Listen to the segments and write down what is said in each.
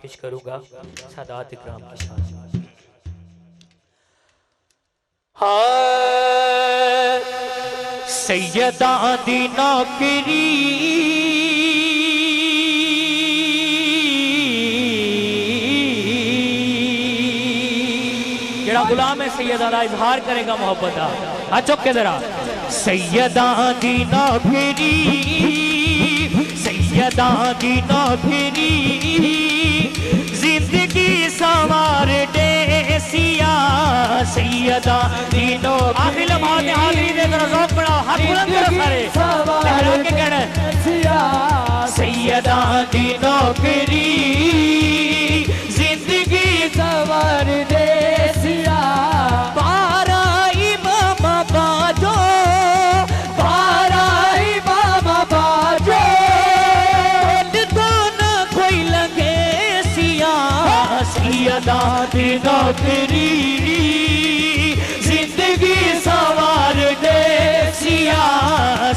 पेश करूंगा सादात इकराम के साथ। हाँ सैयदा दी नौकरी जेड़ा गुलाम है सैयदा दा इजहार करेगा मोहब्बत दा। हाँ चुप के जरा। सैयदा दी नौकरी सैयदा दी नौकरी जिंदगी संवार दे सिया सैयदा दी नौकरी। आखिरी लम्हात में हाजिरी दे जरा ज़ौक़ बढ़ाओ, हाथ बुलंद करो सारे लहरा के कहना सिया सैयदा दी नौकरी जिंदगी संवार दे सिया। पारा इमाम बाजो पारा इमाम बाजो तो न कोई लगे सिया सैयदा दी नौकरी जिंदगी संवार दे सिया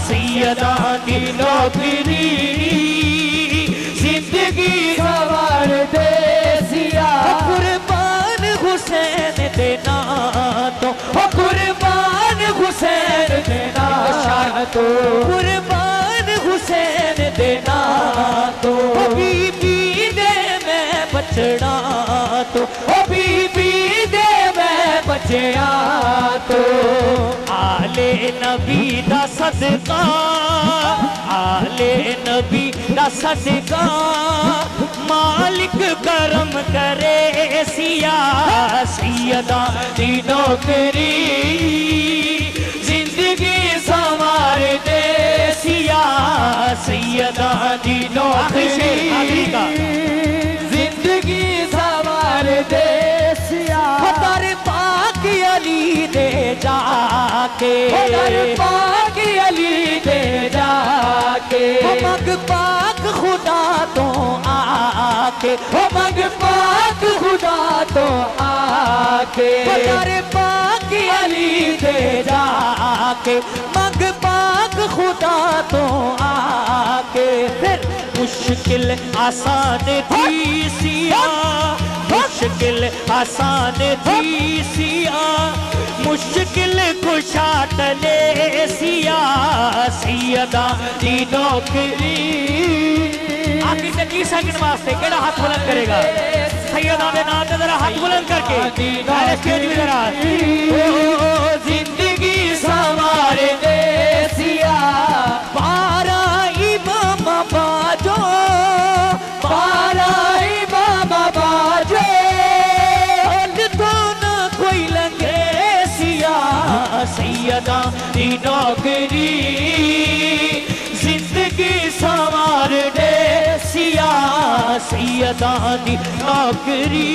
सैयदा दी नौकरी जिंदगी संवार दे सिया। कुर्बान हुसैन देना तो कुर्बान हुसैन देना तो कुर्बान हुसैन देना तो बीबी दे मैं बचना तो बीबी दे मैं बचया तो आले नबी दा सदका आले नबी दा सदका मालिक करम करे सिया सैयदा दी नौकरी जिंदगी संवार दे सिया सैयदा दी नौकरी जिंदगी संवार दे सिया। दर पाक अली दे जाके दर पाक अली दे जाके मग पाक खुदा तो आके मग पाक खुदा तो आके दर पाक अली दे जाके मग पाक खुदा तो आके। फिर मुश्किल आसान थी सिया मुश्किल आसान थी सिया मुश्किल खुशा टले सिया सैयदा दी नौकरी। आखिरी से 30 सेकंड वास्ते केड़ा हाथ बुलंद करेगा सैयदा दे नाम ते जरा हाथ बुलंद करके स्टेज में जरा जिंदगी संवार दे सिया। पारा इमाम बाजो पारा इमाम बाजो तो न कोई लगे सिया सैयदा दी नौकरी जिंदगी संवार दे सिया सैयदा दी नौकरी।